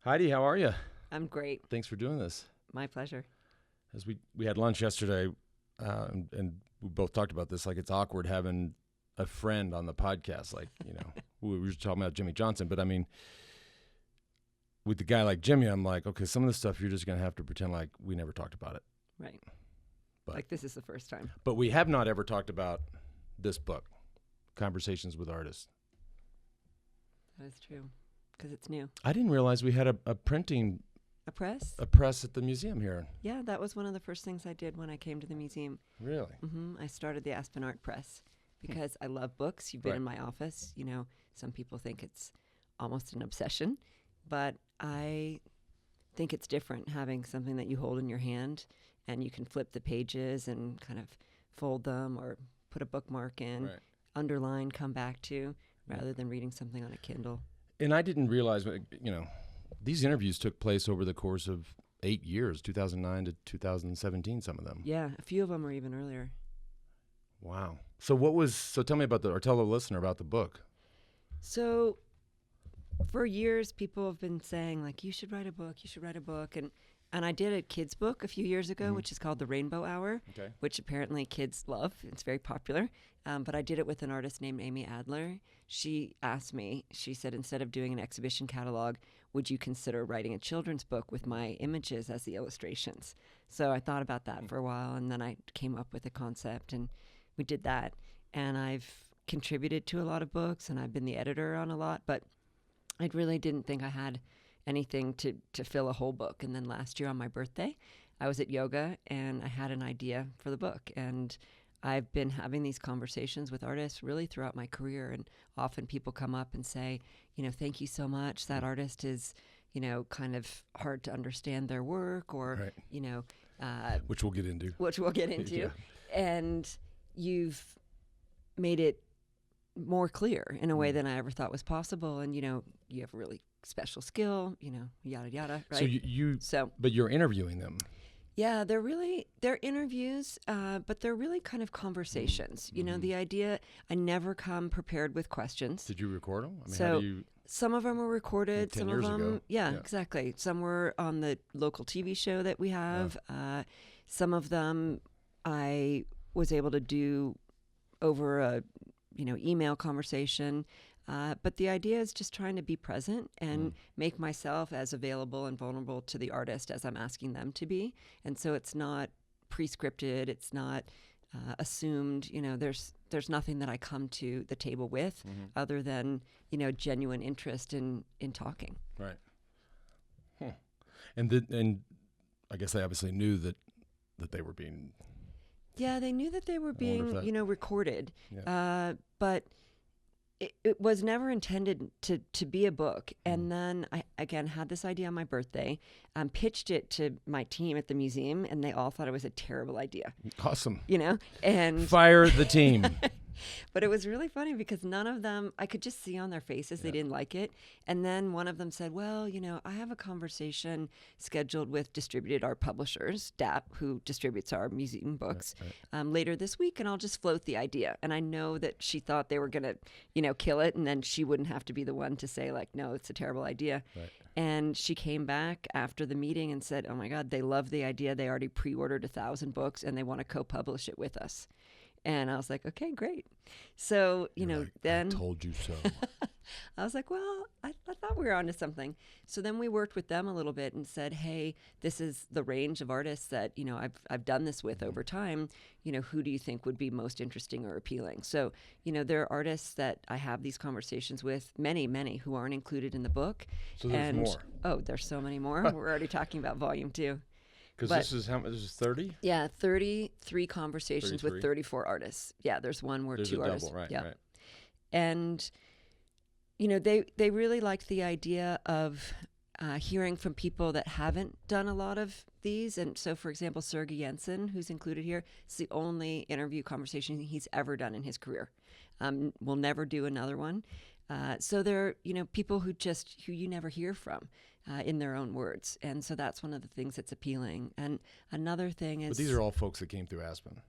Heidi, how are you? I'm great. Thanks for doing this. My pleasure. As we had lunch yesterday, and we both talked about this. Like, it's awkward having a friend on the podcast. Like, we were just talking about Jimmy Johnson, but I mean, with the guy like Jimmy, I'm like, okay, some of the stuff you're just gonna have to pretend like we never talked about it. Right. But, like this is the first time. But we have not ever talked about this book, Conversations with Artists. That is true, because it's new. I didn't realize we had a printing. A press? A press at the museum here. Yeah, that was one of the first things I did when I came to the museum. Really? I started the Aspen Art Press because I love books. You've been in my office. Some people think it's almost an obsession, but I think it's different having something that you hold in your hand and you can flip the pages and kind of fold them or put a bookmark in, underline, come back to, rather than reading something on a Kindle. And I didn't realize, these interviews took place over the course of 8 years, 2009 to 2017, some of them. Yeah, a few of them are even earlier. Wow. So tell me about tell the listener about the book. So for years, people have been saying, like, you should write a book. And I did a kid's book a few years ago, which is called The Rainbow Hour, which apparently kids love. It's very popular. But I did it with an artist named Amy Adler. She asked me, she said, instead of doing an exhibition catalog, would you consider writing a children's book with my images as the illustrations? So I thought about that for a while, and then I came up with a concept, and we did that. And I've contributed to a lot of books, and I've been the editor on a lot, but I really didn't think I had anything to fill a whole book. And then last year on my birthday, I was at yoga, and I had an idea for the book. And I've been having these conversations with artists really throughout my career, and often people come up and say, thank you so much. That artist is, kind of hard to understand their work, or, which we'll get into. Yeah. And you've made it more clear in a way than I ever thought was possible. And, you have a really special skill, yada, yada, right? But you're interviewing them. Yeah, they're interviews, but they're really kind of conversations. The idea, I never come prepared with questions. Did you record them? I mean, some of them were recorded. 10 some years of them, ago. Yeah, exactly. Some were on the local TV show that we have. Yeah. Some of them I was able to do over a, email conversation. But the idea is just trying to be present and make myself as available and vulnerable to the artist as I'm asking them to be. And so it's not pre-scripted. It's not assumed. There's nothing that I come to the table with other than, genuine interest in talking. Right. And I guess they obviously knew that they were being... Yeah, they knew that they were being, recorded. Yeah. But it was never intended to be a book. And then I, again, had this idea on my birthday, pitched it to my team at the museum, and they all thought it was a terrible idea. Awesome. And fire the team. But it was really funny because none of them, I could just see on their faces they didn't like it. And then one of them said, well, I have a conversation scheduled with Distributed Art Publishers, DAP, who distributes our museum books, later this week, and I'll just float the idea. And I know that she thought they were going to, kill it, and then she wouldn't have to be the one to say, like, no, it's a terrible idea. Right. And she came back after the meeting and said, oh my God, they love the idea. They already pre-ordered 1,000 books, and they want to co-publish it with us. And I was like, okay, great. So, then... I told you so. I was like, well, I thought we were onto something. So then we worked with them a little bit and said, hey, this is the range of artists that, I've done this with over time. Who do you think would be most interesting or appealing? So, there are artists that I have these conversations with, many, many, who aren't included in the book. So there's more. Oh, there's so many more. We're already talking about volume 2. Because this is how much? This is 30? Yeah, 33 conversations with 34 artists. Yeah, there's one where there's 2 a artists. Double, right, yeah. Right. And, they really liked the idea of hearing from people that haven't done a lot of these. And so, for example, Sergey Jensen, who's included here, it's the only interview conversation he's ever done in his career. We'll never do another one. So they're, people who you never hear from. In their own words. And so that's one of the things that's appealing. And another thing is... But these are all folks that came through Aspen.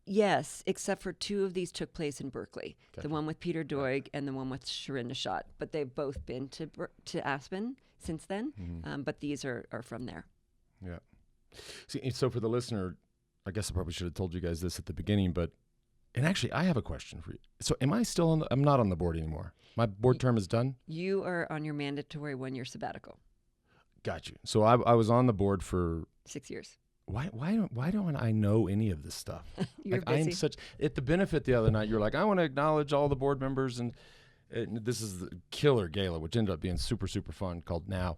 Yes, except for 2 of these took place in Berkeley. Gotcha. The one with Peter Doig and the one with Shirin Neshat. But they've both been to Aspen since then. But these are from there. Yeah. See, so for the listener, I guess I probably should have told you guys this at the beginning, but, and actually I have a question for you. So am I still on I'm not on the board anymore. My board term is done? You are on your mandatory 1-year sabbatical. Got you. So I was on the board for 6 years. Why don't I know any of this stuff? You're I am busy. at the benefit the other night. You're like, I want to acknowledge all the board members, and this is the killer gala, which ended up being super fun, called Now,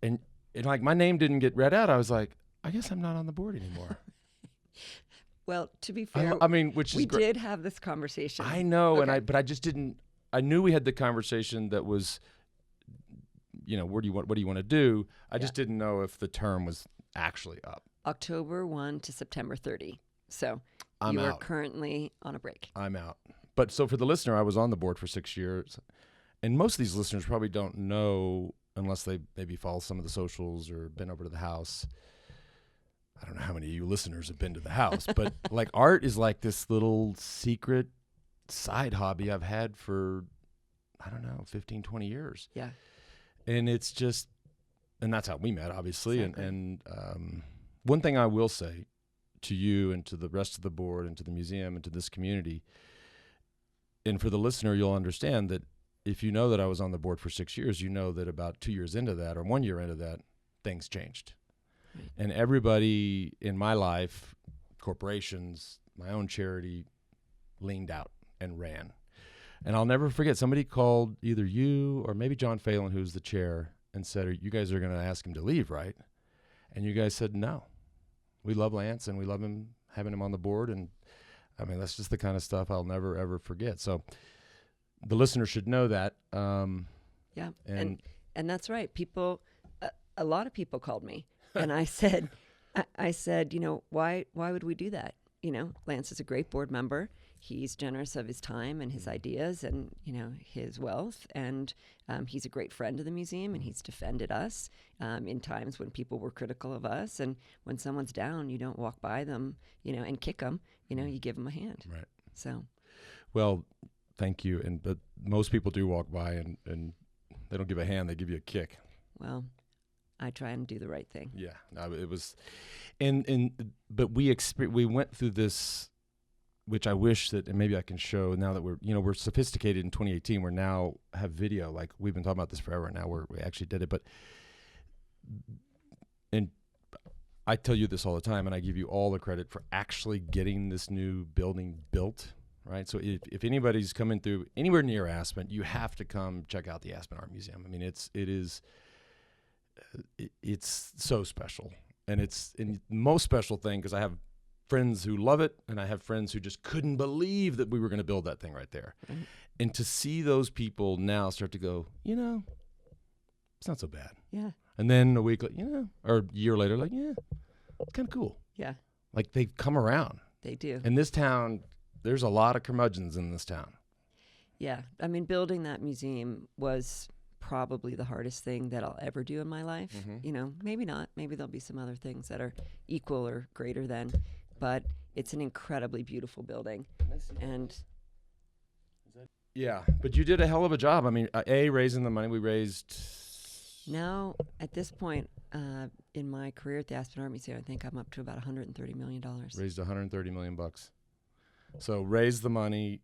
and like my name didn't get read out. I was like, I guess I'm not on the board anymore. Well, to be fair, I mean, which is we did have this conversation. I know, Okay. but I just didn't. I knew we had the conversation that was, what do you want to do? I just didn't know if the term was actually up. October 1 to September 30. So I'm you are out. currently on a break. I'm out. But so for the listener, I was on the board for 6 years. And most of these listeners probably don't know unless they maybe follow some of the socials or been over to the house. I don't know how many of you listeners have been to the house, but like art is like this little secret side hobby I've had for, I don't know, 15, 20 years. Yeah. And it's just, and that's how we met, obviously. Exactly. And one thing I will say to you and to the rest of the board and to the museum and to this community, and for the listener, you'll understand that if you know that I was on the board for 6 years, you know that about 2 years into that or 1 year into that, things changed. Right. And everybody in my life, corporations, my own charity, leaned out and ran. And I'll never forget, somebody called either you or maybe John Phelan, who's the chair, and said, you guys are going to ask him to leave, right? And you guys said, no. We love Lance and we love him, having him on the board. And I mean, that's just the kind of stuff I'll never, ever forget. So the listener should know that. Yeah. And that's right. People, a lot of people called me and I said, why would we do that? Lance is a great board member. He's generous of his time and his ideas and, his wealth. And he's a great friend of the museum, and he's defended us in times when people were critical of us. And when someone's down, you don't walk by them, and kick them. You give them a hand. Right. So. Well, thank you. But most people do walk by and they don't give a hand. They give you a kick. Well, I try and do the right thing. Yeah. No, it was, but we went through this, which I wish that, and maybe I can show now that we're sophisticated in 2018. We're now have video. Like we've been talking about this forever. Now we actually did it. And I tell you this all the time, and I give you all the credit for actually getting this new building built. Right. So if anybody's coming through anywhere near Aspen, you have to come check out the Aspen Art Museum. I mean, it's so special, and it's the most special thing because I have friends who love it, and I have friends who just couldn't believe that we were going to build that thing right there. Right. And to see those people now start to go, it's not so bad. Yeah. And then a week, or a year later, it's kind of cool. Yeah. Like they've come around. They do. In this town, there's a lot of curmudgeons in this town. Yeah. I mean, building that museum was probably the hardest thing that I'll ever do in my life. Mm-hmm. Maybe not. Maybe there'll be some other things that are equal or greater than. But it's an incredibly beautiful building. And yeah, but you did a hell of a job. I mean, raising the money we raised. now, at this point in my career at the Aspen Art Museum, I think I'm up to about $130 million. Raised $130 million. So raised the money,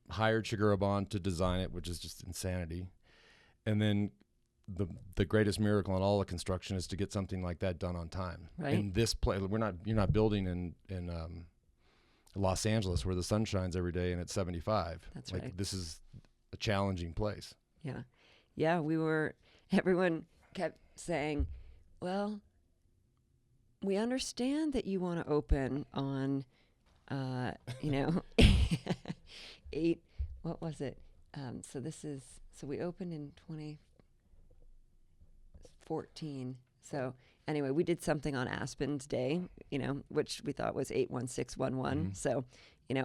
hired Shigeru Ban to design it, which is just insanity. And then the greatest miracle in all the construction is to get something like that done on time. Right. In this place, you're not building in Los Angeles where the sun shines every day and it's 75. That's like, right. This is a challenging place. Yeah. Yeah, everyone kept saying, well, we understand that you want to open on, 8, what was it? So we opened in 2014. So anyway, we did something on Aspen's Day, which we thought was 8/16/11. Mm-hmm. So,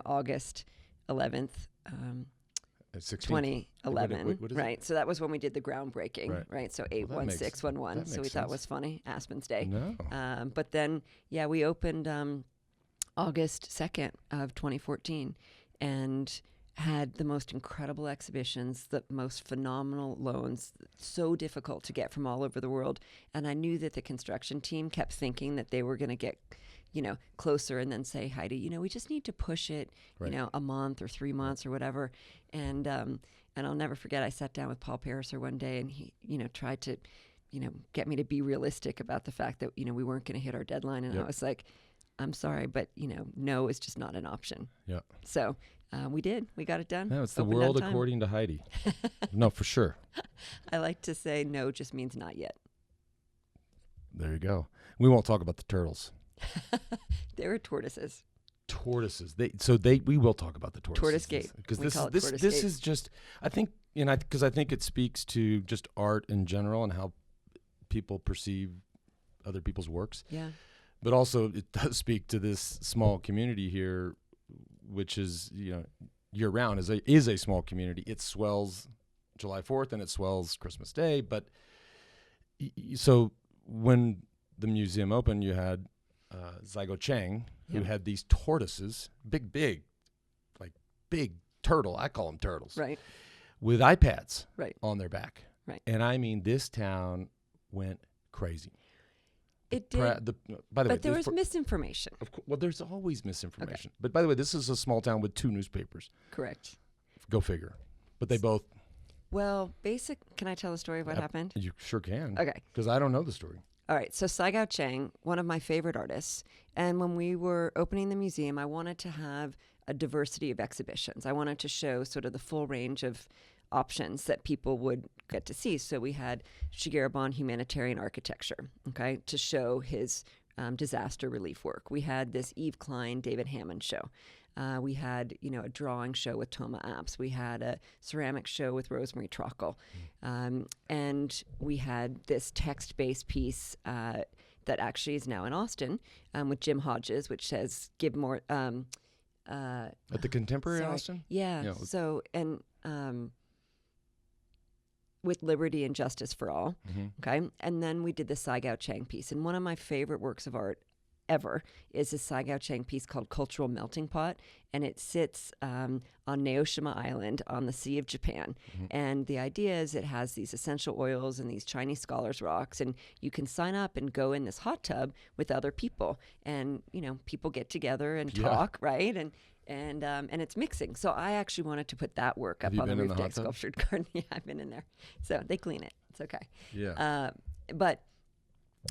August 11th, 2011, what is right? it? So that was when we did the groundbreaking, right? So 8/16/11. So we thought it was funny, Aspen's Day. No. But then, we opened August 2nd of 2014, and had the most incredible exhibitions, the most phenomenal loans, so difficult to get from all over the world. And I knew that the construction team kept thinking that they were going to get, closer and then say, Heidi, we just need to push it, a month or 3 months or whatever. And I'll never forget, I sat down with Paul Pariser one day, and he, tried to, get me to be realistic about the fact that, we weren't going to hit our deadline. And I was like, I'm sorry, but, no is just not an option. Yeah. So we did. We got it done. No, it's the world according to Heidi. No, for sure. I like to say no just means not yet. There you go. We won't talk about the turtles. They were tortoises. Tortoises. We will talk about the tortoises. Tortoise gate. Because this is just, I think, because I think it speaks to just art in general and how people perceive other people's works. Yeah. But also it does speak to this small community here, which is, year round is a small community. It swells July 4th and it swells Christmas Day. But so when the museum opened, you had Zygo Chang, who had these tortoises, big turtle. I call them turtles. Right. With iPads on their back. Right. And I mean, this town went crazy. It did. By the way, there was misinformation. Well, there's always misinformation. Okay. But by the way, this is a small town with 2 newspapers. Correct. Go figure. But they both. Well, can I tell the story of what happened? You sure can. Okay. Because I don't know the story. All right. So Zygo Chang, one of my favorite artists. And when we were opening the museum, I wanted to have a diversity of exhibitions. I wanted to show sort of the full range of options that people would get to see. So we had Shigeru Bon humanitarian architecture, to show his disaster relief work. We had this Yves Klein, David Hammond show. We had, a drawing show with Toma Apps. We had a ceramic show with Rosemary Trockle. And we had this text-based piece that actually is now in Austin with Jim Hodges, which says, give more... At the Contemporary Austin? Yeah. So, and... with liberty and justice for all. Mm-hmm. Okay. And then we did the Zygo Chang piece. And one of my favorite works of art ever is a Zygo Chang piece called Cultural Melting Pot. And it sits on Naoshima Island on the Sea of Japan. Mm-hmm. And the idea is it has these essential oils and these Chinese scholars rocks. And you can sign up and go in this hot tub with other people. And, people get together and talk, right? And it's mixing. So I actually wanted to put that work up on the roof deck sculptured garden. Yeah, I've been in there. So they clean it. It's okay. Yeah. But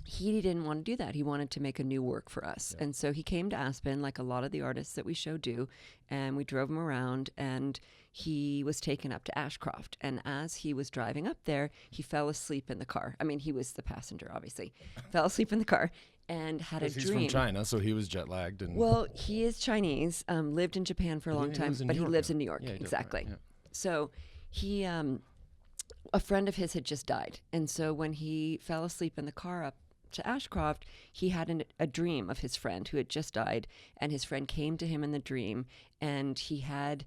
he didn't want to do that. He wanted to make a new work for us. Yeah. And so he came to Aspen, like a lot of the artists that we show do, and we drove him around, and he was taken up to Ashcroft. And as he was driving up there, he fell asleep in the car. I mean, he was the passenger, obviously. Fell asleep in the car. And had a dream. He's from China, so he was jet lagged. Well, he is Chinese, lived in Japan for a long time, but he lives in New York. Yeah, exactly. Yeah. So he, a friend of his had just died. And so when he fell asleep in the car up to Ashcroft, he had a dream of his friend who had just died. And his friend came to him in the dream, and he had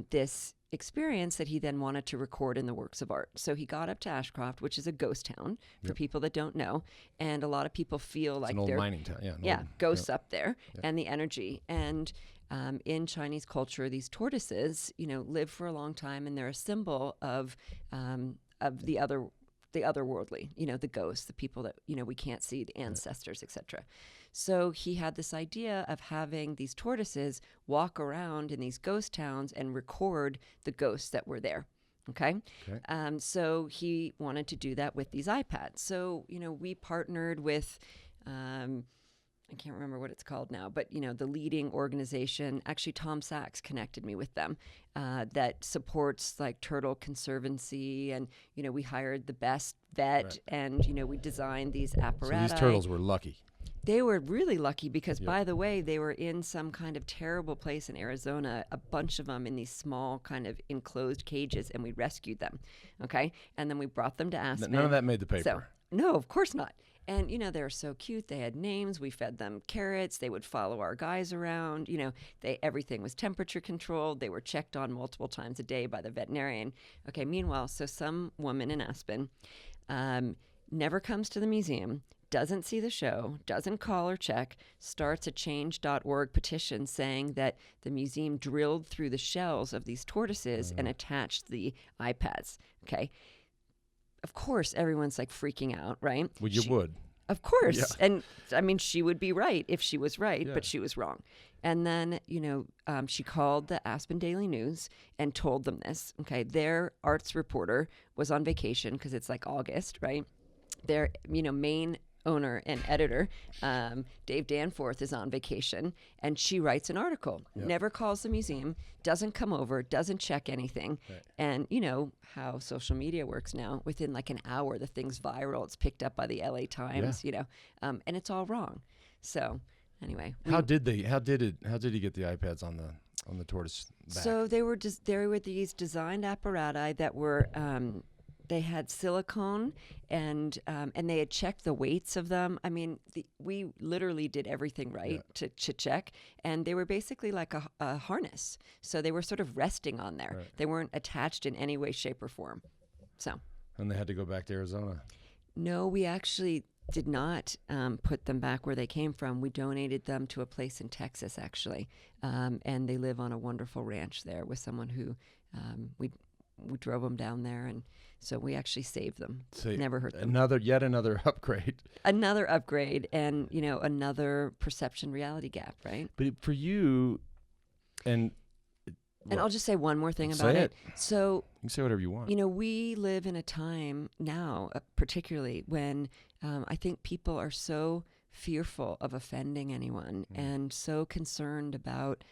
this experience that he then wanted to record in the works of art. So he got up to Ashcroft, which is a ghost town for people that don't know, and a lot of people feel like an old mining town. Ghosts up there, and the energy. And in Chinese culture, these tortoises, live for a long time, and they're a symbol of the otherworldly, the ghosts, the people that we can't see, the ancestors, etc. So he had this idea of having these tortoises walk around in these ghost towns and record the ghosts that were there. Okay. So he wanted to do that with these iPads. So, we partnered with, I can't remember what it's called now, but, the leading organization, actually Tom Sachs connected me with them, that supports like Turtle Conservancy. And, we hired the best vet and, we designed these apparatus. So these turtles were lucky. They were really lucky because, by the way, they were in some kind of terrible place in Arizona, a bunch of them in these small kind of enclosed cages, and we rescued them, okay? And then we brought them to Aspen. None of that made the paper. So, no, of course not. And, they were so cute. They had names. We fed them carrots. They would follow our guys around. Everything was temperature controlled. They were checked on multiple times a day by the veterinarian. Okay, meanwhile, so some woman in Aspen never comes to the museum, doesn't see the show, doesn't call or check, starts a change.org petition saying that the museum drilled through the shells of these tortoises and attached the iPads. Okay. Of course, everyone's like freaking out, right? Well, you would. Of course. Yeah. And I mean, she would be right if she was right, but she was wrong. And then, she called the Aspen Daily News and told them this. Okay. Their arts reporter was on vacation because it's like August, right? Their, main owner and editor, Dave Danforth, is on vacation, and she writes an article, never calls the museum, doesn't come over, doesn't check anything. Right. And you know how social media works now. Within like an hour, the thing's viral. It's picked up by the LA Times, and it's all wrong. So anyway. How did he get the iPads on the tortoise back? So they were these designed apparati that were, they had silicone, and they had checked the weights of them. I mean, we literally did everything right to check, and they were basically like a harness. So they were sort of resting on there. Right. They weren't attached in any way, shape, or form. So. And they had to go back to Arizona. No, we actually did not put them back where they came from. We donated them to a place in Texas, actually, and they live on a wonderful ranch there with someone who we drove them down there, and so we actually saved them. So never hurt them. Yet another upgrade. Another upgrade, and another perception reality gap, right? But for you, and I'll just say one more thing about it. So you can say whatever you want. We live in a time now, particularly when I think people are so fearful of offending anyone and so concerned about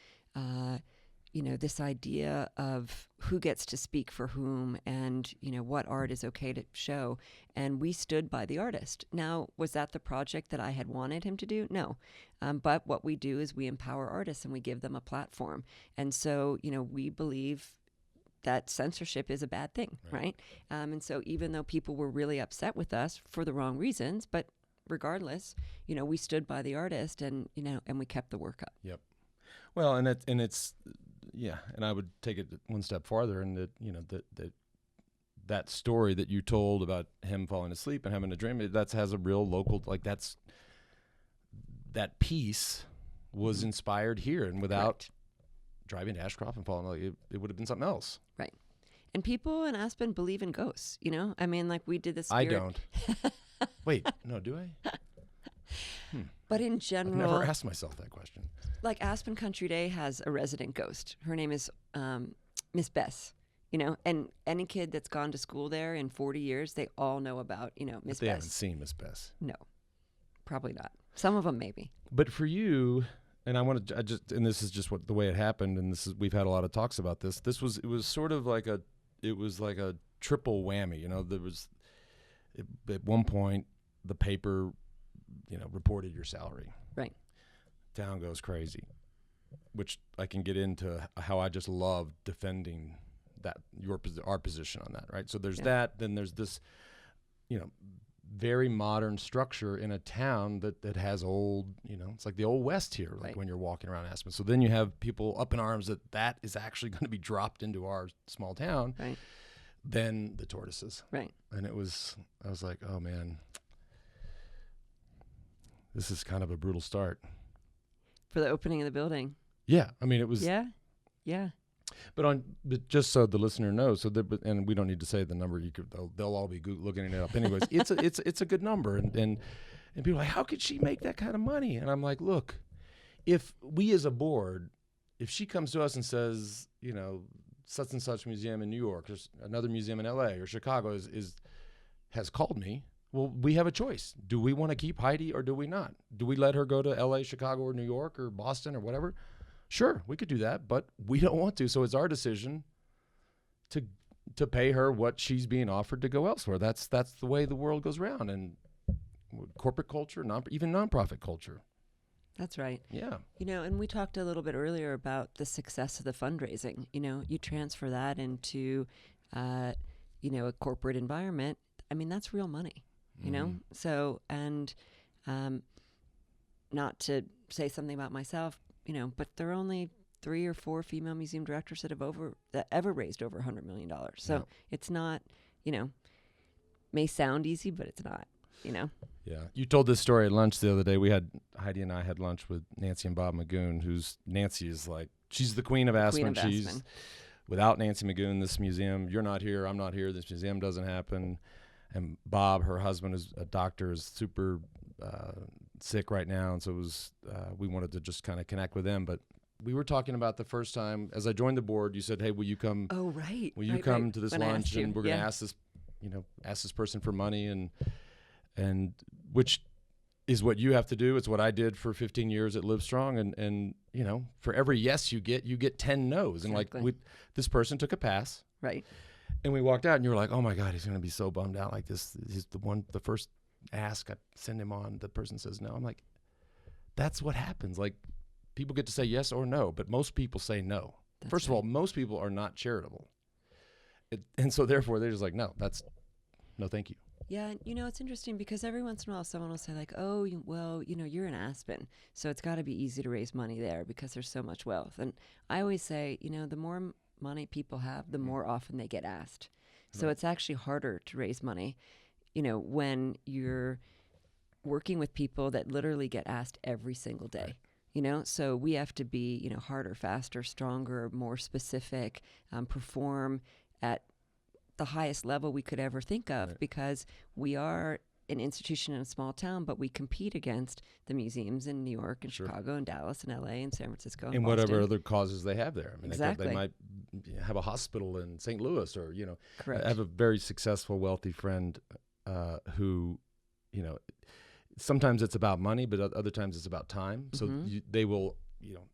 this idea of who gets to speak for whom and, what art is okay to show. And we stood by the artist. Now, was that the project that I had wanted him to do? No. But what we do is we empower artists and we give them a platform. And so, we believe that censorship is a bad thing, right? And so even though people were really upset with us for the wrong reasons, but regardless, we stood by the artist and we kept the work up. Yep. Well, and it's and I would take it one step farther, and that story that you told about him falling asleep and having a dream, that has a real local, that piece was inspired here, and without driving to Ashcroft and falling, it would have been something else. Right. And people in Aspen believe in ghosts, I mean, we did this. I don't. Wait, no, do I? But in general, I've never asked myself that question. Like Aspen Country Day has a resident ghost. Her name is Miss Bess. And any kid that's gone to school there in 40 years, they all know about Miss Bess. They haven't seen Miss Bess. No, probably not. Some of them maybe. But for you, and and this is just the way it happened. And we've had a lot of talks about this. It was sort of like a triple whammy. There was at one point the paper reported your salary. Right. Town goes crazy, which I can get into how I just love defending our position on that, right? So there's that, then there's this, very modern structure in a town that has old, it's like the old West here, when you're walking around Aspen. So then you have people up in arms that is actually going to be dropped into our small town. Right. Then the tortoises. Right. And I was like, oh man, this is kind of a brutal start. For the opening of the building. Yeah. I mean, it was. Yeah. Yeah. But just so the listener knows, and we don't need to say the number. They'll all be looking it up anyways. It's a good number, and people are like, how could she make that kind of money? And I'm like, look, if we as a board, if she comes to us and says, such and such museum in New York, there's another museum in LA or Chicago has called me. Well, we have a choice. Do we want to keep Heidi or do we not? Do we let her go to LA, Chicago, or New York, or Boston, or whatever? Sure, we could do that, but we don't want to. So it's our decision to pay her what she's being offered to go elsewhere. That's the way the world goes around, and corporate culture, even nonprofit culture. That's right. Yeah. And we talked a little bit earlier about the success of the fundraising. You transfer that into, a corporate environment. I mean, that's real money. So, and not to say something about myself, but there are only 3 or 4 female museum directors that ever raised over $100 million. So It's not, may sound easy, but it's not, Yeah. You told this story at lunch the other day. Heidi and I had lunch with Nancy and Bob Magoon, Nancy is like, she's the queen of Aspen. She's without Nancy Magoon, this museum, you're not here, I'm not here, this museum doesn't happen. And Bob, her husband, is a doctor, is super sick right now. And so we wanted to just kind of connect with them. But we were talking about the first time, as I joined the board, you said, hey, will you come? Oh, right. Will you come to this lunch? And we're going to ask this person for money. And which is what you have to do. It's what I did for 15 years at Livestrong. And for every yes you get 10 no's. Exactly. And this person took a pass. Right. And we walked out and you were like, oh my God, he's going to be so bummed out like this. He's the first ask I send him on, the person says no. I'm like, that's what happens. Like, people get to say yes or no, but most people say no. First of all, most people are not charitable. And so therefore they're just like, no, thank you. Yeah, it's interesting because every once in a while someone will say like, oh, well, you're in Aspen, so it's got to be easy to raise money there because there's so much wealth. And I always say, the more money people have, the more often they get asked. So it's actually harder to raise money, when you're working with people that literally get asked every single day. Right. So we have to be, harder, faster, stronger, more specific, perform at the highest level we could ever think of, right, because we are an institution in a small town, but we compete against the museums in New York and Chicago and Dallas and LA and San Francisco and Boston. Whatever other causes they have there. I mean, exactly. They might have a hospital in St. Louis or, Correct. I have a very successful, wealthy friend who, sometimes it's about money, but other times it's about time. So they will,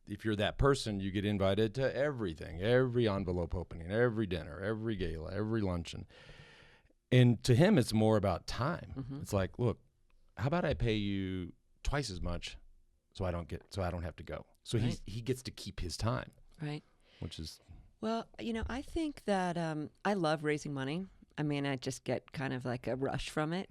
if you're that person, you get invited to everything, every envelope opening, every dinner, every gala, every luncheon. And to him, it's more about time. Mm-hmm. It's like, look, how about I pay you twice as much so I don't have to go. So right, he gets to keep his time. Right. Which is. Well, I think that I love raising money. I mean, I just get kind of like a rush from it,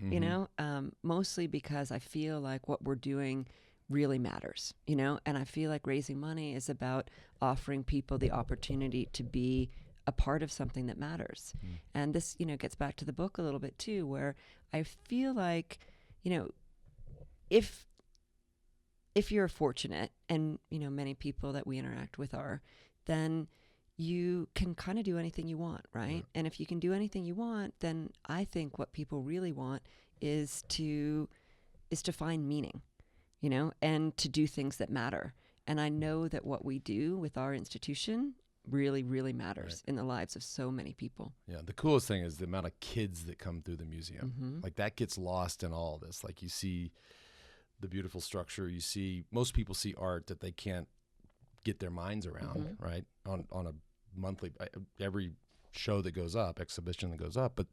mostly because I feel like what we're doing really matters, and I feel like raising money is about offering people the opportunity to be a part of something that matters. And this, gets back to the book a little bit too, where I feel like, if you're fortunate, and, many people that we interact with are, then you can kind of do anything you want, right? Yeah. And if you can do anything you want, then I think what people really want is to find meaning, and to do things that matter. And I know that what we do with our institution really, really matters, right, in the lives of so many people. Yeah, the coolest thing is the amount of kids that come through the museum. Mm-hmm. Like, that gets lost in all this. Like, you see the beautiful structure. Most people see art that they can't get their minds around, mm-hmm, right? On a monthly, every show that goes up, exhibition that goes up, but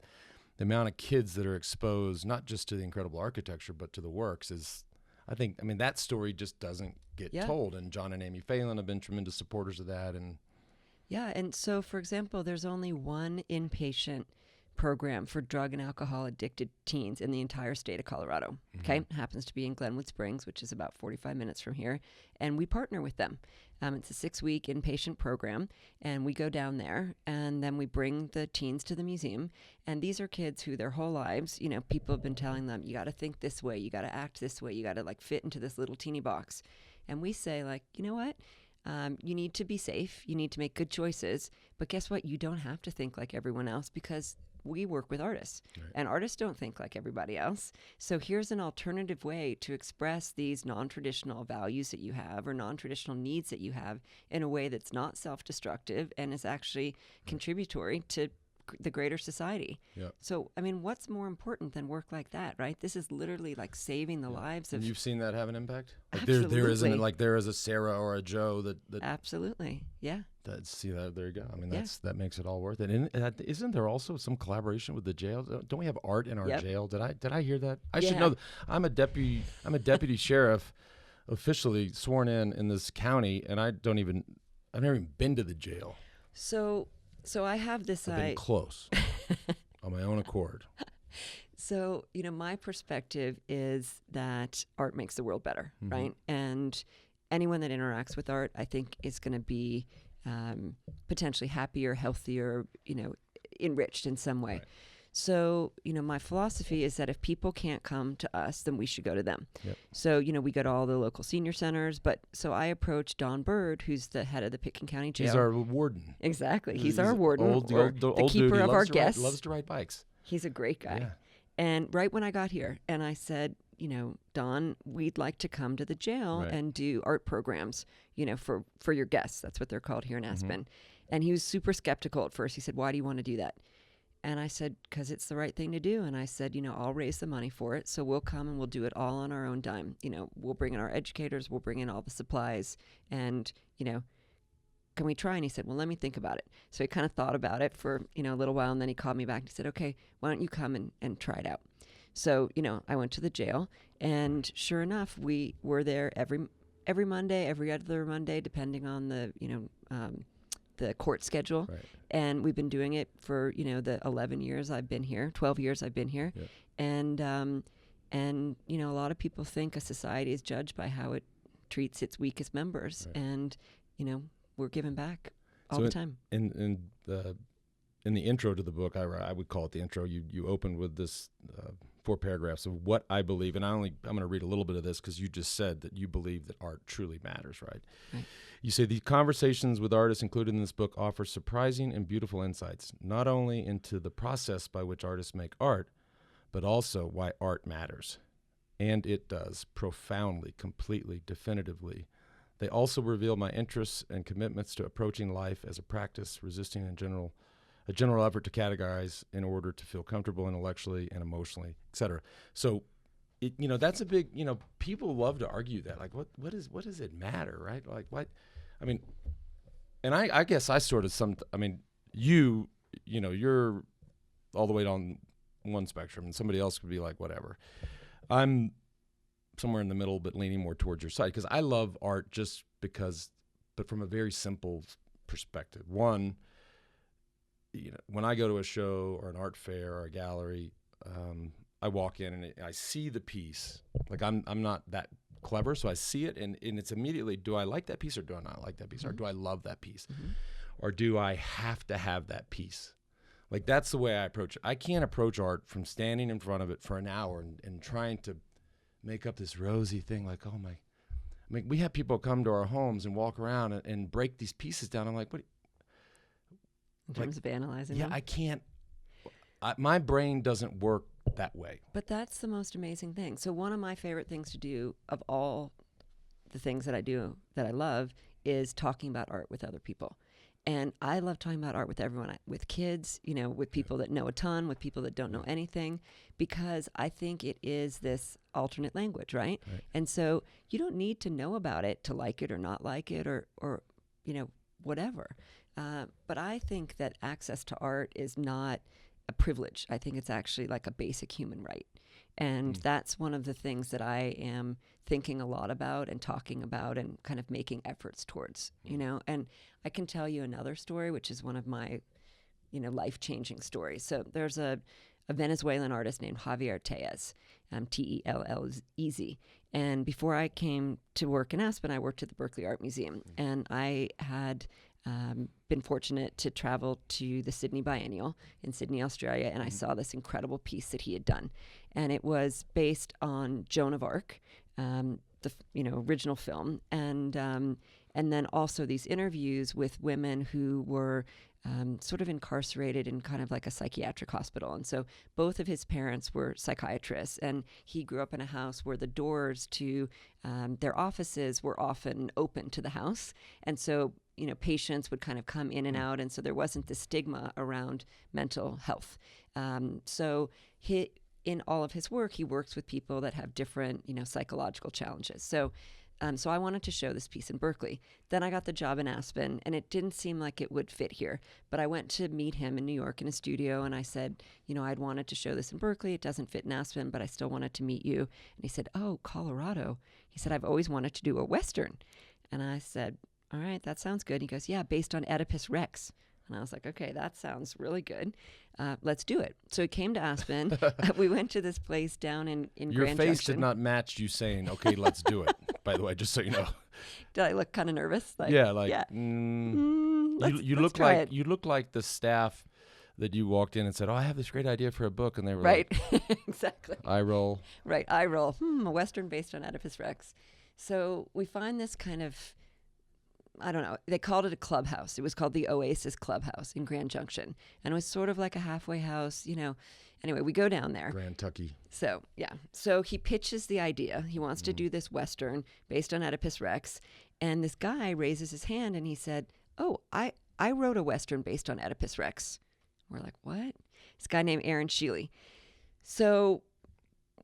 the amount of kids that are exposed, not just to the incredible architecture, but to the works is, I mean, that story just doesn't get told. And John and Amy Phelan have been tremendous supporters of that. And so, for example, there's only one inpatient program for drug and alcohol addicted teens in the entire state of Colorado. Mm-hmm. Okay, it happens to be in Glenwood Springs, which is about 45 minutes from here, and we partner with them. It's a 6-week inpatient program, and we go down there, and then we bring the teens to the museum. And these are kids who their whole lives, people have been telling them, you got to think this way, you got to act this way, you got to fit into this little teeny box. And we say, you know what? You need to be safe. You need to make good choices. But guess what? You don't have to think like everyone else, because we work with artists, right, and artists don't think like everybody else. So here's an alternative way to express these non-traditional values that you have, or non-traditional needs that you have, in a way that's not self-destructive and is actually contributory to the greater society. Yep. So, I mean, what's more important than work like that, right? This is literally like saving the lives of... And you've seen that have an impact? Absolutely. There is a Sarah or a Joe that Absolutely, yeah. There you go. I mean, that makes it all worth it. And isn't there also some collaboration with the jail? Don't we have art in our jail? Did I hear that? I should know. I'm a deputy sheriff, officially sworn in this county, and I've never even been to the jail. So I have this... I've been close on my own accord. So, my perspective is that art makes the world better, mm-hmm, right? And anyone that interacts with art, I think, is going to be potentially happier, healthier, enriched in some way. Right. So, my philosophy is that if people can't come to us, then we should go to them. Yep. So, we go to all the local senior centers, but so I approached Don Bird, who's the head of the Pitkin County Jail. He's our warden. Exactly. He's our warden, the keeper of our guests. Loves to ride bikes. He's a great guy. Yeah. And right when I got here, and I said, Don, we'd like to come to the jail and do art programs, for your guests. That's what they're called here in Aspen. And he was super skeptical at first. He said, why do you want to do that? And I said, because it's the right thing to do. And I said, I'll raise the money for it. So we'll come and we'll do it all on our own dime. We'll bring in our educators. We'll bring in all the supplies. And, can we try? And he said, well, let me think about it. So he kind of thought about it for, a little while. And then he called me back and he said, okay, why don't you come and try it out? So, I went to the jail. And sure enough, we were there every Monday, every other Monday, depending on the court schedule. Right. And we've been doing it for, the 11 years I've been here, 12 years I've been here. Yep. And a lot of people think a society is judged by how it treats its weakest members. Right. And, we're giving back all the time. In the intro to the book, I would call it the intro. You opened with this 4 paragraphs of what I believe, and I'm going to read a little bit of this because you just said that you believe that art truly matters, right? You say the conversations with artists included in this book offer surprising and beautiful insights, not only into the process by which artists make art, but also why art matters. And it does, profoundly, completely, definitively. They also reveal my interests and commitments to approaching life as a practice, resisting a general effort to categorize in order to feel comfortable intellectually and emotionally, etc. So, that's a big, people love to argue that. Like, what does it matter, right? Like, what? I mean, and I guess I sort of you're all the way down one spectrum, and somebody else could be like, whatever. I'm somewhere in the middle, but leaning more towards your side because I love art but from a very simple perspective. One, when I go to a show or an art fair or a gallery, I walk in and I see the piece. Like I'm not that clever, so I see it and it's immediately, do I like that piece or do I not like that piece? Or do I love that piece? Or do I have to have that piece? Like that's the way I approach it. I can't approach art from standing in front of it for an hour and trying to make up this rosy thing like, oh my, I mean, we have people come to our homes and walk around and break these pieces down. I'm like, what? In terms of analyzing them? I can't, my brain doesn't work that way. But that's the most amazing thing. So one of my favorite things to do of all the things that I do that I love is talking about art with other people. And I love talking about art with everyone, with kids, with people that know a ton, with people that don't know anything, because I think it is this alternate language, right? And so you don't need to know about it to like it or not like it or whatever. But I think that access to art is not a privilege. I think it's actually like a basic human right. And that's one of the things that I am thinking a lot about and talking about and kind of making efforts towards, and I can tell you another story, which is one of my, life-changing stories. So there's a Venezuelan artist named Javier Tellez, Tellez. And before I came to work in Aspen, I worked at the Berkeley Art Museum, and I had been fortunate to travel to the Sydney Biennial in Sydney, Australia, and I saw this incredible piece that he had done. And it was based on Joan of Arc, the original film, and then also these interviews with women who were sort of incarcerated in kind of like a psychiatric hospital. And so both of his parents were psychiatrists, and he grew up in a house where the doors to their offices were often open to the house. And so, patients would kind of come in and out. And so there wasn't the stigma around mental health. So in all of his work, he works with people that have different, psychological challenges. So I wanted to show this piece in Berkeley. Then I got the job in Aspen, and it didn't seem like it would fit here. But I went to meet him in New York in a studio, and I said, I'd wanted to show this in Berkeley. It doesn't fit in Aspen, but I still wanted to meet you. And he said, oh, Colorado. He said, I've always wanted to do a Western. And I said, all right, that sounds good. He goes, yeah, based on Oedipus Rex. And I was like, okay, that sounds really good. Let's do it. So he came to Aspen. We went to this place down in Your Grand face Junction. did not match you saying, okay, let's do it, by the way, just so you know. Did I look kind of nervous? You let's look try like it. you look like the staff that you walked in and said, "Oh, I have this great idea for a book," and they were Right. like, Exactly. eye roll. Right. Eye roll. A Western based on Oedipus Rex. So we find this kind of, I don't know, they called it a clubhouse. It was called the Oasis Clubhouse in Grand Junction. And it was sort of like a halfway house, Anyway, we go down there. Grand Tucky. So, yeah. So he pitches the idea. He wants to do this Western based on Oedipus Rex. And this guy raises his hand and he said, "Oh, I wrote a Western based on Oedipus Rex." We're like, "What?" This guy named Aaron Sheely. So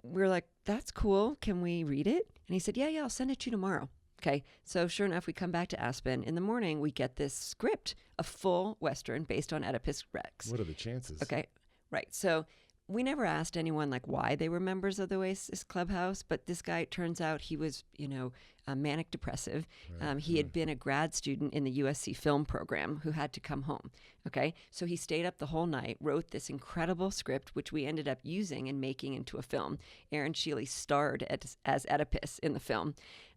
we're like, "That's cool. Can we read it?" And he said, yeah, I'll send it to you tomorrow. Okay. So sure enough, we come back to Aspen. In the morning, we get this script, a full Western based on Oedipus Rex. What are the chances? Okay. Right. So we never asked anyone like why they were members of the Oasis Clubhouse, but this guy, it turns out he was, manic depressive. Right. He had been a grad student in the USC film program who had to come home. Okay. So he stayed up the whole night, wrote this incredible script, which we ended up using and making into a film. Aaron Sheely starred as Oedipus in the film.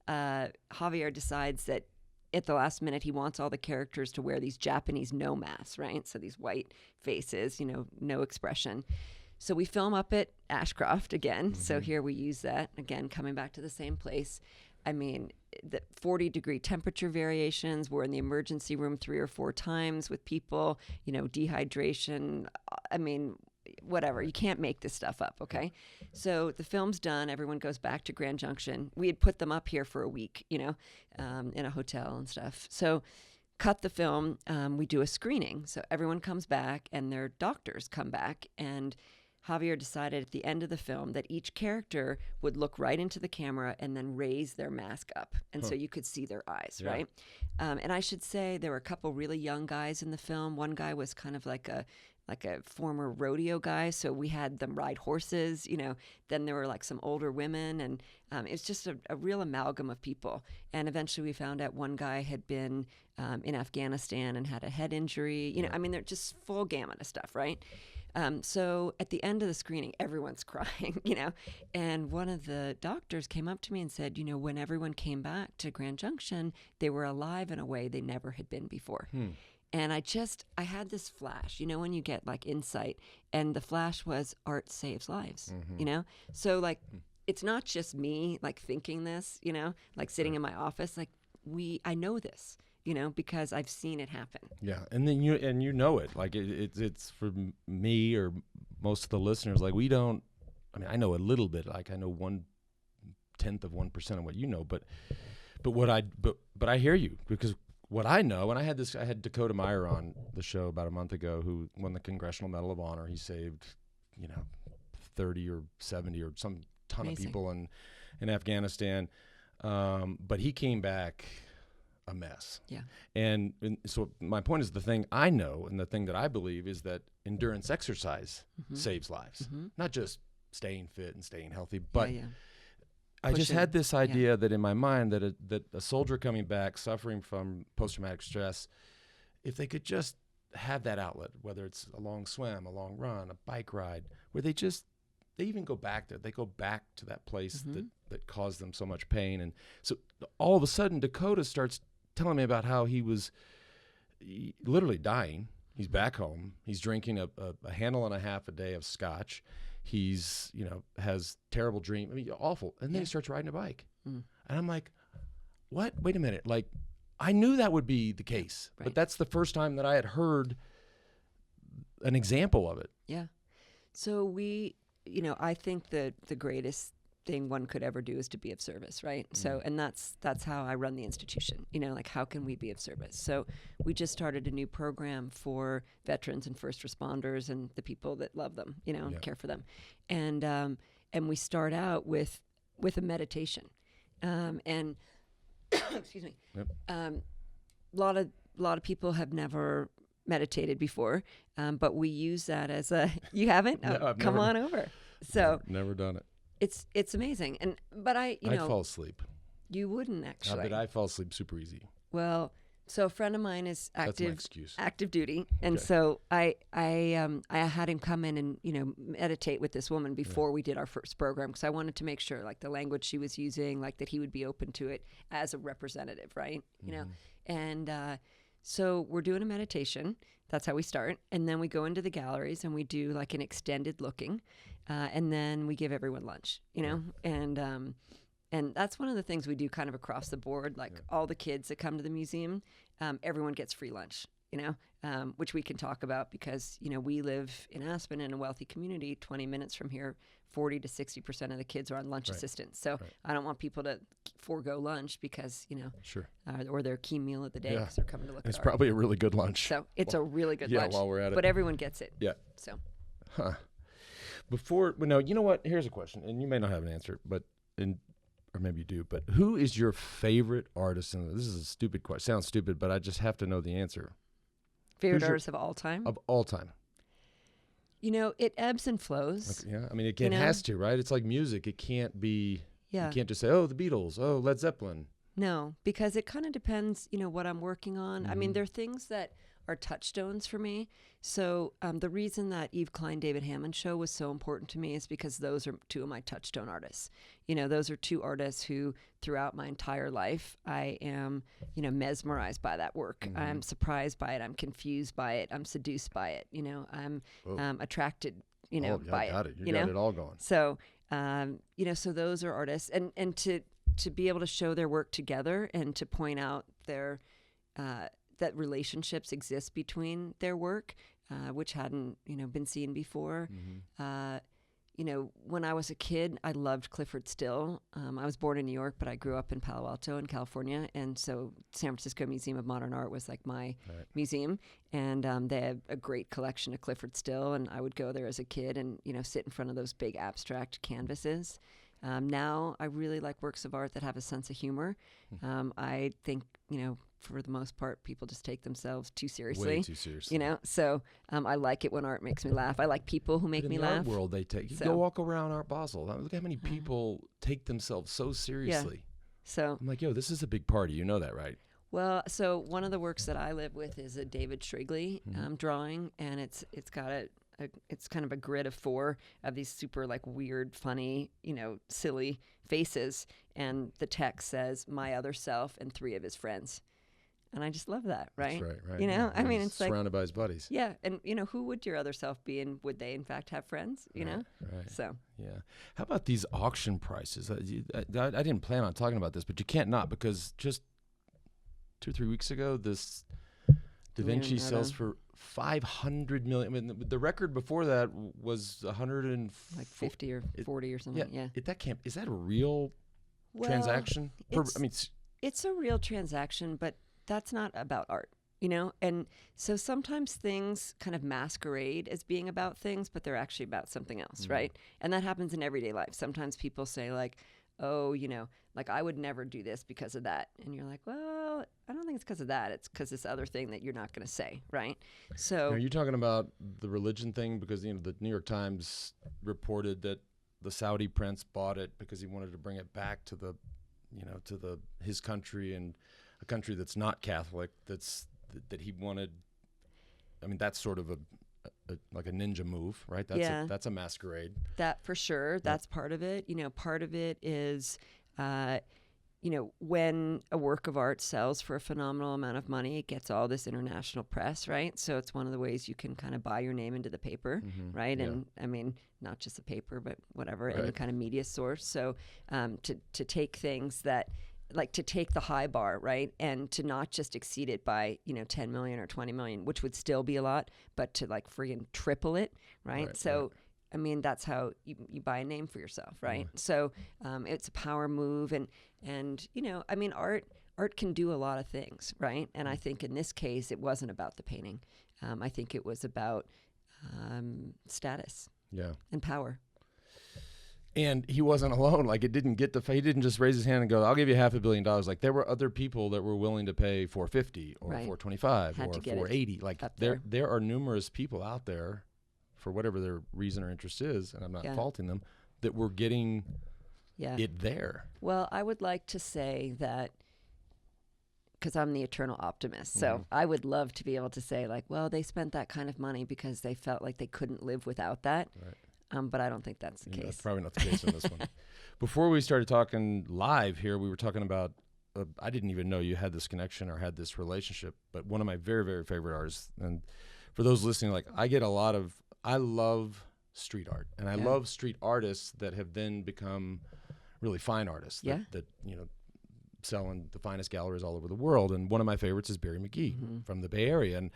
Javier decides that at the last minute, he wants all the characters to wear these Japanese no masks, right? So these white faces, no expression. So we film up at Ashcroft again. Mm-hmm. So here we use that, again, coming back to the same place. I mean, the 40-degree temperature variations. We're in the emergency room 3 or 4 times with people, dehydration. I mean, whatever. You can't make this stuff up, okay? So the film's done. Everyone goes back to Grand Junction. We had put them up here for a week, in a hotel and stuff. So cut the film. We do a screening. So everyone comes back and their doctors come back, and Javier decided at the end of the film that each character would look right into the camera and then raise their mask up. And so you could see their eyes, right? And I should say there were a couple really young guys in the film. One guy was kind of like a former rodeo guy, so we had them ride horses, Then there were like some older women, and it's just a real amalgam of people. And eventually we found out one guy had been in Afghanistan and had a head injury. I mean, they're just full gamut of stuff, right? So at the end of the screening, everyone's crying, and one of the doctors came up to me and said, when everyone came back to Grand Junction, they were alive in a way they never had been before. And I had this flash, when you get like insight, and the flash was art saves lives, So like, it's not just me like thinking this, like sitting in my office, like I know this, because I've seen it happen. Yeah. And then you know it, like it's for me or most of the listeners, like I know a little bit, like I know 1/10 of 1% of what you know, but I hear you, because what I know, and I had Dakota Meyer on the show about a month ago, who won the Congressional Medal of Honor. He saved, 30 or 70 or some ton Amazing. of people in Afghanistan. But he came back a mess. Yeah. And so my point is, the thing I know and the thing that I believe is that endurance exercise saves lives, not just staying fit and staying healthy, but I just had this idea that in my mind that a soldier coming back suffering from post-traumatic stress, if they could just have that outlet, whether it's a long swim, a long run, a bike ride, where they even go back there. They go back to that place that caused them so much pain. And so all of a sudden, Dakota starts telling me about how he was literally dying. He's back home. He's drinking a handle and a half a day of scotch. He's, has terrible dream. I mean, awful. And then he starts riding a bike. And I'm like, what? Wait a minute. Like, I knew that would be the case, but that's the first time that I had heard an example of it. Yeah. So I think the greatest thing one could ever do is to be of service, right? So, and that's how I run the institution, like how can we be of service? So we just started a new program for veterans and first responders and the people that love them, and care for them. And we start out with a meditation. And excuse me. Yep. A lot of people have never meditated before, but we use that as you haven't? No, come on over. So never done it. It's amazing. But I'd fall asleep. You wouldn't actually. But I fall asleep super easy. Well, so a friend of mine is active duty, and Okay. so I had him come in and meditate with this woman before we did our first program, because I wanted to make sure like the language she was using, like that he would be open to it as a representative, right? And so we're doing a meditation That's how we start. And then we go into the galleries and we do like an extended looking. And then we give everyone lunch, you know, and that's one of the things we do kind of across the board. Like all the kids that come to the museum, everyone gets free lunch, you know, which we can talk about because, you know, we live in Aspen in a wealthy community. 20 minutes from here, 40 to 60% of the kids are on lunch assistance. So I don't want people to forego lunch because, you know, or their key meal of the day because they're coming to look at It's art. probably a really good lunch. So it's a really good lunch. While we're at it. But everyone gets it. Yeah. So. No, you know what? Here's a question, and you may not have an answer, but or maybe you do. But who is your favorite artist? And this is a stupid question. Sounds stupid, but I just have to know the answer. Favorite artist of all time? Of all time. You know, it ebbs and flows. Okay, yeah, I mean, it has to, right? It's like music. It can't be. Yeah. You can't just say, "Oh, the Beatles," "Oh, Led Zeppelin." No, because it kind of depends, you know, what I'm working on. I mean, there are things that are touchstones for me. So the reason that Yves Klein, David Hammond show was so important to me is because those are two of my touchstone artists. You know, those are two artists who throughout my entire life, I am, you know, mesmerized by that work. I'm surprised by it. I'm confused by it. I'm seduced by it. You know, I'm attracted, you know, by it. You got it all going. So, you know, so those are artists. And to be able to show their work together and to point out their that relationships exist between their work, which hadn't, you know, been seen before. You know, when I was a kid, I loved Clifford Still. I was born in New York, but I grew up in Palo Alto in California. And so San Francisco Museum of Modern Art was like my museum. And they have a great collection of Clifford Still. And I would go there as a kid and, you know, sit in front of those big abstract canvases. Now I really like works of art that have a sense of humor. I think, you know, for the most part, people just take themselves too seriously. Way too seriously. You know, so I like it when art makes me laugh. I like people who make me laugh. In the art world, they take. You go walk around Art Basel. Look how many people take themselves so seriously. Yeah. So I'm like, yo, this is a big party. You know that, right? Well, so one of the works that I live with is a David Strigley drawing, and it's got it's kind of a grid of 4 of these super like weird, funny, you know, silly faces, and the text says "my other self" and 3 of his friends. And I just love that, right? That's right. You know, I mean, it's like surrounded by his buddies. Yeah, and you know, who would your other self be, and would they in fact have friends? You know, right. So yeah. How about these auction prices? I didn't plan on talking about this, but you can't not, because just 2 or 3 weeks ago, this Da Vinci sells for $500 million. I mean, the record before that was 50 or 40 or something. Yeah. Is that a real transaction? It's a real transaction, but that's not about art, you know? And so sometimes things kind of masquerade as being about things, but they're actually about something else, right? And that happens in everyday life. Sometimes people say like, oh, you know, like I would never do this because of that. And you're like, well, I don't think it's because of that. It's because this other thing that you're not going to say, right? So are you talking about the religion thing? Because, you know, the New York Times reported that the Saudi prince bought it because he wanted to bring it back to the, you know, to his country, and a country that's not Catholic, that he wanted. I mean, that's sort of a like a ninja move, right? That's a masquerade. That for sure. That's part of it. You know, part of it is, you know, when a work of art sells for a phenomenal amount of money, it gets all this international press, right? So it's one of the ways you can kind of buy your name into the paper, right? Yeah. And I mean, not just the paper, but whatever, any kind of media source. So to take things that, like to take the high bar, right? And to not just exceed it by, you know, 10 million or 20 million, which would still be a lot, but to like friggin' triple it, right? So, I mean, that's how you buy a name for yourself, right? So it's a power move. And you know, I mean, art can do a lot of things, right? And I think in this case, it wasn't about the painting. I think it was about status and power. And he wasn't alone. Like, it didn't get he didn't just raise his hand and go, "I'll give you $500 million." Like, there were other people that were willing to pay $450 or $425 or $480. Like, there are numerous people out there, for whatever their reason or interest is, and I'm not faulting them, that were getting it there. Well, I would like to say that, because I'm the eternal optimist, so I would love to be able to say, like, well, they spent that kind of money because they felt like they couldn't live without that. Right. But I don't think that's the case. That's probably not the case on this one. Before we started talking live here, we were talking about, I didn't even know you had this connection or had this relationship, but one of my very, very favorite artists, and for those listening, like I love street art, and I love street artists that have then become really fine artists that sell in the finest galleries all over the world. And one of my favorites is Barry McGee from the Bay Area. And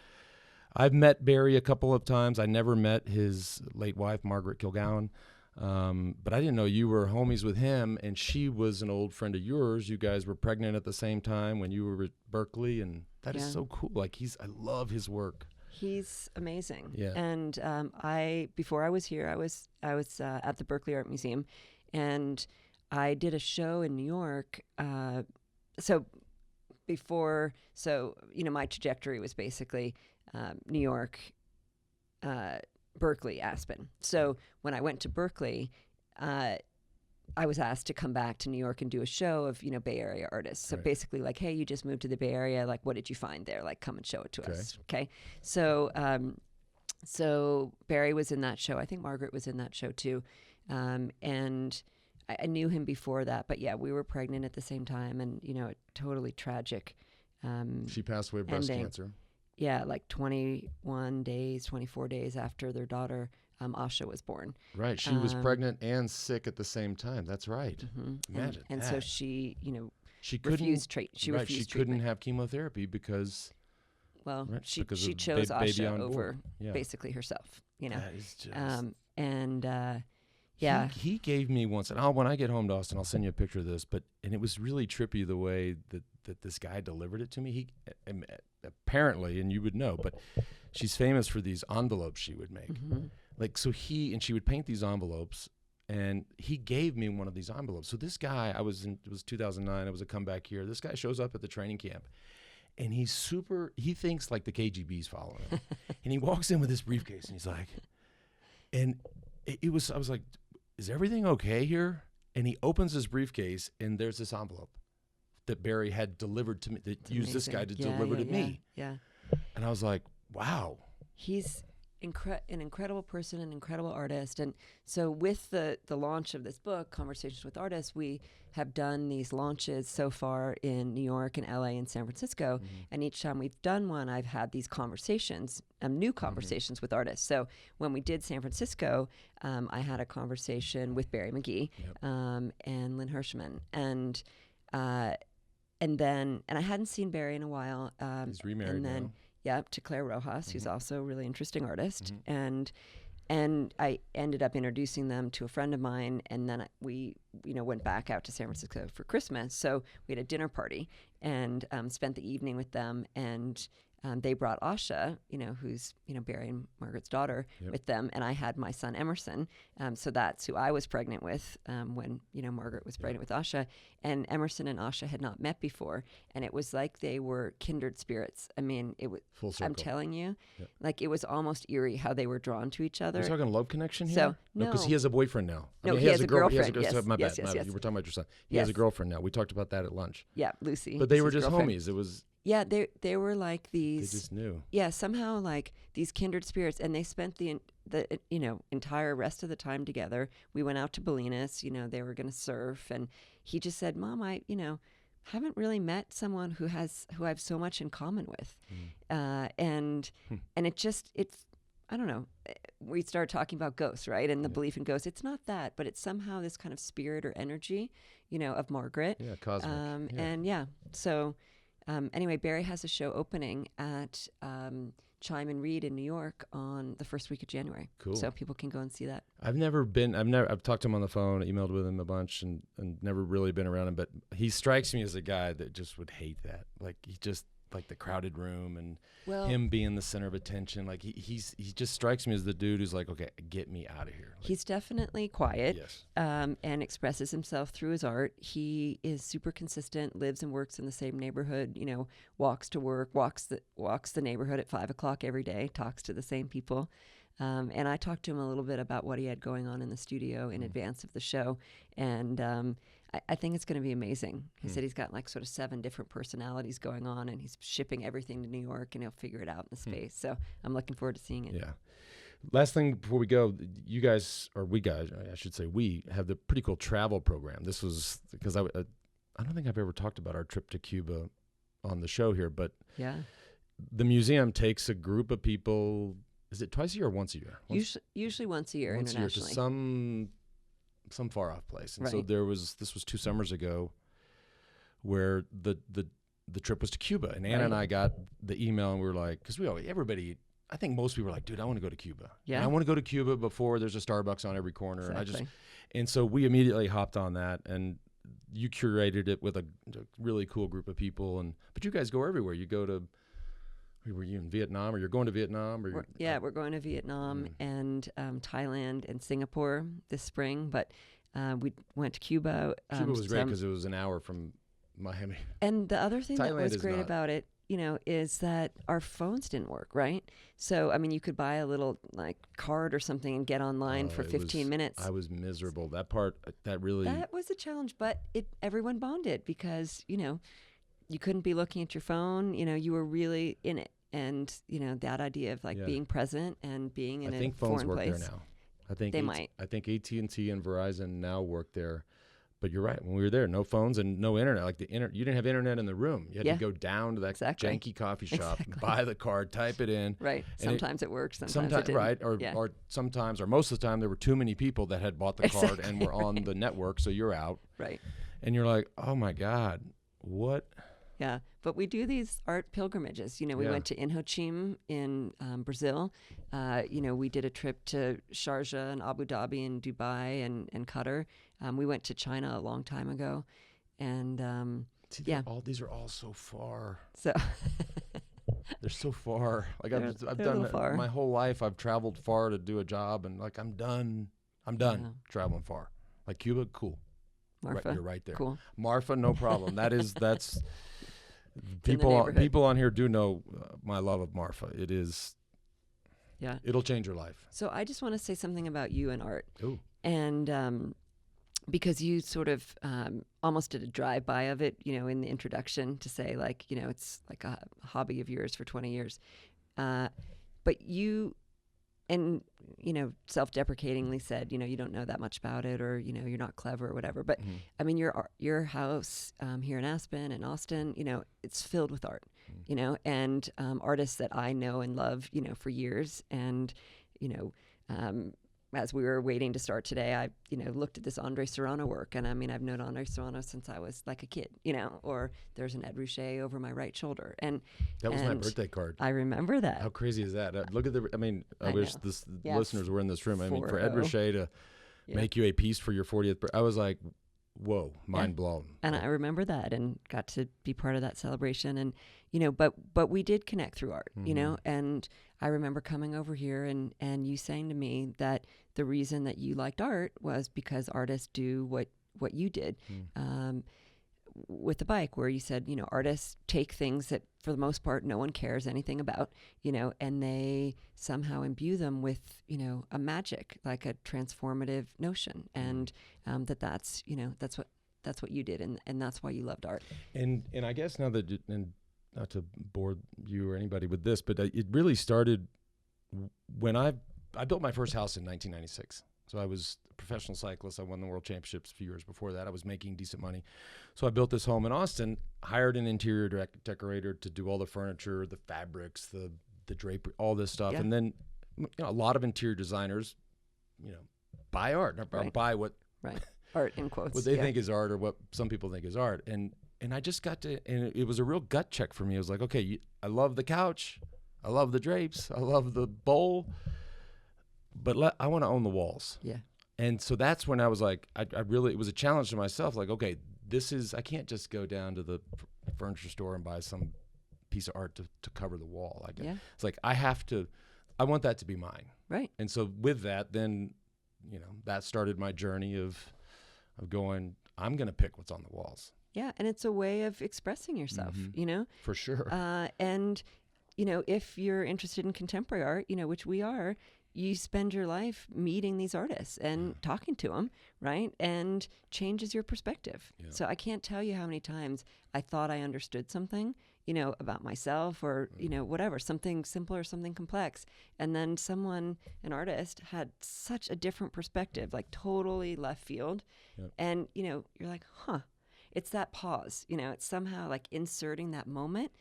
I've met Barry a couple of times. I never met his late wife, Margaret Kilgowan. But I didn't know you were homies with him, and she was an old friend of yours. You guys were pregnant at the same time when you were at Berkeley, and that is so cool. Like I love his work. He's amazing. Yeah. And before I was here, I was at the Berkeley Art Museum, and I did a show in New York. My trajectory was basically New York, Berkeley, Aspen. So when I went to Berkeley, I was asked to come back to New York and do a show of, Bay Area artists. So basically like, hey, you just moved to the Bay Area. Like, what did you find there? Like, come and show it to us. Okay. So, so Barry was in that show. I think Margaret was in that show too. And I knew him before that, but we were pregnant at the same time, and, a totally tragic, she passed away of breast cancer. Yeah. Like 24 days after their daughter, Asha, was born. Right. She was pregnant and sick at the same time. That's right. Imagine and that. So she, she refused treatment. She refused treatment. Couldn't have chemotherapy because... Well, she chose Asha over basically herself, That is just... He gave me once, and when I get home to Austin, I'll send you a picture of this, and it was really trippy the way that this guy delivered it to me. He apparently, and you would know, but she's famous for these envelopes she would make. Like, so she would paint these envelopes, and he gave me one of these envelopes. So this guy, it was 2009, I was a comeback year. This guy shows up at the training camp, and he thinks like the KGB's following him. And he walks in with this briefcase, and he's like, I was like, is everything okay here? And he opens his briefcase, and there's this envelope that Barry had delivered to me, that used this guy to deliver to me. Yeah. And I was like, wow. He's an incredible person, an incredible artist. And so with the launch of this book, Conversations with Artists, we have done these launches so far in New York and LA and San Francisco. And each time we've done one, I've had these conversations, new conversations with artists. So when we did San Francisco, I had a conversation with Barry McGee and Lynn Hirschman. And I hadn't seen Barry in a while. He's remarried now. To Claire Rojas, who's also a really interesting artist. And I ended up introducing them to a friend of mine, and then we went back out to San Francisco for Christmas. So we had a dinner party and spent the evening with them, and they brought Asha, who's Barry and Margaret's daughter, with them, and I had my son Emerson. So that's who I was pregnant with when Margaret was pregnant with Asha, and Emerson and Asha had not met before, and it was like they were kindred spirits. I mean, it was full circle. I'm telling you, like it was almost eerie how they were drawn to each other. Are you talking love connection here? So no, because he has a boyfriend now. He has a girlfriend. Yes. My bad. Yes. You were talking about your son. He has a girlfriend now. We talked about that at lunch. Yeah, Lucy. But they were just homies. It was. Yeah, they were like these. They just knew. Yeah, somehow like these kindred spirits, and they spent the entire rest of the time together. We went out to Bolinas. They were going to surf, and he just said, "Mom, I haven't really met someone who I have so much in common with," and it's I don't know. We started talking about ghosts, right, and the belief in ghosts. It's not that, but it's somehow this kind of spirit or energy, of Margaret. Yeah, cosmic. And so. Anyway, Barry has a show opening at Chime and Reed in New York on the first week of January. Cool. So people can go and see that. I've talked to him on the phone, emailed with him a bunch, and never really been around him, but he strikes me as a guy that just would hate that. Like, he just, like the crowded room and him being the center of attention. Like, he just strikes me as the dude who's like, okay, get me out of here. Like, he's definitely quiet. Yes. And expresses himself through his art. He is super consistent, lives and works in the same neighborhood, walks to work, walks the neighborhood at 5:00 every day, talks to the same people. And I talked to him a little bit about what he had going on in the studio in advance of the show. And I think it's going to be amazing. He said he's got like sort of 7 different personalities going on, and he's shipping everything to New York, and he'll figure it out in the space. So I'm looking forward to seeing it. Yeah. Last thing before we go, we have the pretty cool travel program. This was because I don't think I've ever talked about our trip to Cuba on the show here, but the museum takes a group of people. Is it twice a year or once a year? Usually once a year once internationally. A year to some far off place. And so this was 2 summers ago, where the trip was to Cuba, and Anna and I got the email, and we were like, because everybody. I think most people are like, dude, I want to go to Cuba. Yeah. And I want to go to Cuba before there's a Starbucks on every corner. Exactly. And so we immediately hopped on that, and you curated it with a really cool group of people. But you guys go everywhere. You go to, were you in Vietnam, or you're going to Vietnam? We're going to Vietnam and Thailand and Singapore this spring. But we went to Cuba. Cuba was great because it was an hour from Miami. And the other thing Thailand that was great about it, is that our phones didn't work, right? So, I mean, you could buy a little card or something and get online for 15 minutes. I was miserable. That part, that was a challenge, but everyone bonded because, you couldn't be looking at your phone, you were really in it. And, that idea of being present and being in a foreign place. I think phones work there now. I think they might. I think AT&T and Verizon now work there. But you're right. When we were there, no phones and no internet. You didn't have internet in the room. You had to go down to that janky coffee shop, buy the card, type it in. Right. Sometimes it works. Sometimes it didn't. Right. Or sometimes, or most of the time, there were too many people that had bought the card and were on the network, so you're out. Right. And you're like, oh my God, what? Yeah, but we do these art pilgrimages. We went to Inhotim in Brazil. We did a trip to Sharjah and Abu Dhabi and Dubai and Qatar. We went to China a long time ago. And these are all so far. So they're so far. I've done my whole life. I've traveled far to do a job, and I'm done. I'm done traveling far. Like Cuba, cool. Marfa, you're right there. Cool. Marfa, no problem. That's. People on here do know my love of Marfa. It is. Yeah. It'll change your life. So I just want to say something about you and art. Ooh. And because you sort of almost did a drive-by of it, in the introduction to say it's like a hobby of yours for 20 years. But you, and, self-deprecatingly said, you don't know that much about it, or, you're not clever or whatever. But I mean, your house here in Aspen and Austin, it's filled with art, and artists that I know and love, for years. And, as we were waiting to start today, I, looked at this Andre Serrano work. And I mean, I've known Andre Serrano since I was like a kid, or there's an Ed Ruscha over my right shoulder. And that was my birthday card. I remember that. How crazy is that? Look at I wish the listeners were in this room. I mean, for Ed Ruscha to make you a piece for your 40th birthday, I was like, whoa, mind blown. And I remember that and got to be part of that celebration. And, but we did connect through art, and I remember coming over here and you saying to me that the reason that you liked art was because artists do what you did with the bike, where you said, artists take things that for the most part no one cares anything about, and they somehow imbue them with, a magic, like a transformative notion. And that's what you did, and that's why you loved art. And I guess now that, and not to bore you or anybody with this, but it really started when I built my first house in 1996. So I was a professional cyclist. I won the world championships a few years before that. I was making decent money. So I built this home in Austin, hired an interior decorator to do all the furniture, the fabrics, the drapery, all this stuff. Yeah. And then a lot of interior designers, buy art, or buy what art in quotes, what they think is art, or what some people think is art. And I just got to, and it was a real gut check for me. I was like, okay, I love the couch, I love the drapes, I love the bowl, but I want to own the walls. Yeah. And so that's when I was like, I really, it was a challenge to myself. Like, okay, I can't just go down to the furniture store and buy some piece of art to cover the wall. It's like, I want that to be mine. Right. And so with that, then, that started my journey of going, I'm going to pick what's on the walls. Yeah. And it's a way of expressing yourself, For sure. And, if you're interested in contemporary art, which we are, you spend your life meeting these artists and talking to them, right? And changes your perspective. Yeah. So I can't tell you how many times I thought I understood something, about myself, or, whatever, something simple or something complex. And then an artist had such a different perspective, like totally left field. Yep. And, you're like, it's that pause, it's somehow like inserting that moment,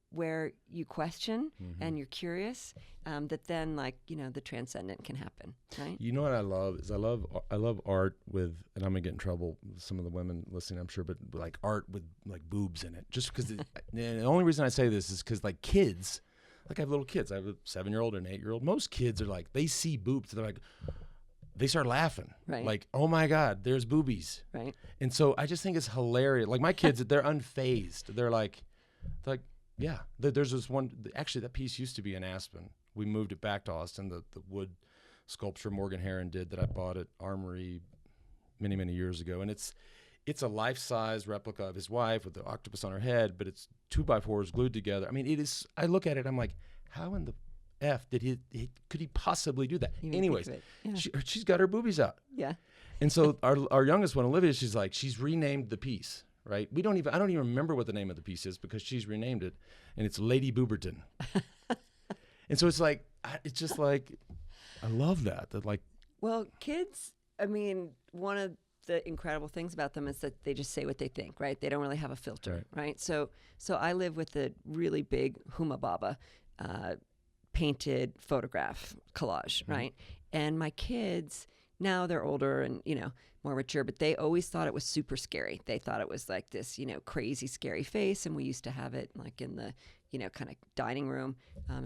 where you question and you're curious, that then the transcendent can happen, right? You know what I love is I love art with, and I'm gonna get in trouble with some of the women listening, I'm sure, but like art with like boobs in it. Just because the only reason I say this is because like kids, like I have little kids. I have a 7-year-old and an 8-year-old. Most kids are like, they see boobs, they're like, they start laughing, right? Like, oh my God, there's boobies, right? And so I just think it's hilarious. Like my kids, they're unfazed. They're like, yeah. There's this one. Actually, that piece used to be in Aspen. We moved it back to Austin. The wood sculpture Morgan Herron did that I bought at Armory many years ago, and it's a life-size replica of his wife with the octopus on her head, but it's 2x4s glued together. I mean, it is. I look at it, I'm like, how in the F did could he possibly do that? Anyways, she's got her boobies out. Yeah. And so our youngest one, Olivia, she's renamed the piece, right? I don't even remember what the name of the piece is because she's renamed it, and it's Lady Booberton. And so it's just like, I love that. Well, kids, I mean, one of the incredible things about them is that they just say what they think, right? They don't really have a filter, right? So I live with a really big Huma Baba painted photograph collage, right? And my kids, now they're older and, more mature, but they always thought it was super scary. They thought it was like this, crazy, scary face. And we used to have it like in the, kind of dining room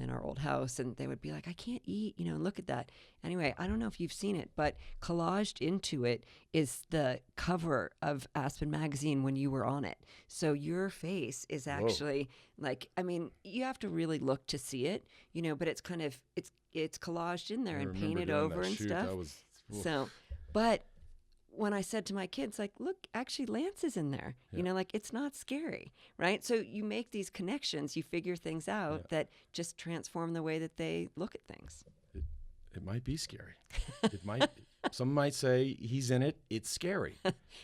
in our old house. And they would be like, I can't eat, look at that. Anyway, I don't know if you've seen it, but collaged into it is the cover of Aspen magazine when you were on it. So your face is actually you have to really look to see it, but it's kind of, it's collaged in there and painted over and stuff. But when I said to my kids, like, look, actually Lance is in there, it's not scary, right? So you make these connections, you figure things out that just transform the way that they look at things. It might be scary. It might. Some might say he's in it. It's scary.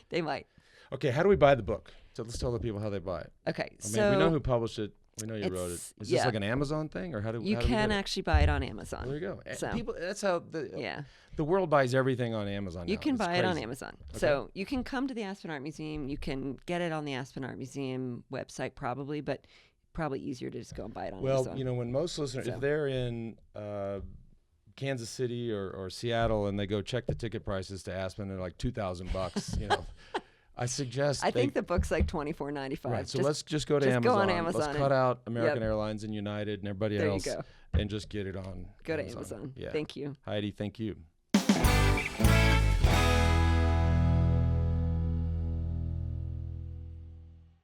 They might. Okay, how do we buy the book? So let's tell the people how they buy it. Okay, so we know who published it. We know you wrote it. Is this like an Amazon thing, or how do you can actually buy it on Amazon? There you go. So, people, that's how the world buys everything on Amazon. You can buy it on Amazon. Okay. So you can come to the Aspen Art Museum. You can get it on the Aspen Art Museum website probably, but probably easier to just go and buy it on Amazon. Well, when most listeners, if they're in Kansas City or Seattle and they go check the ticket prices to Aspen, they're like $2,000. I suggest. I think the book's like $24.95. Right, so let's just go to Amazon. Go on Amazon. Let's cut out American Airlines and United and everybody else. There you go. And just get it on. Go to Amazon. Yeah. Thank you. Heidi, thank you.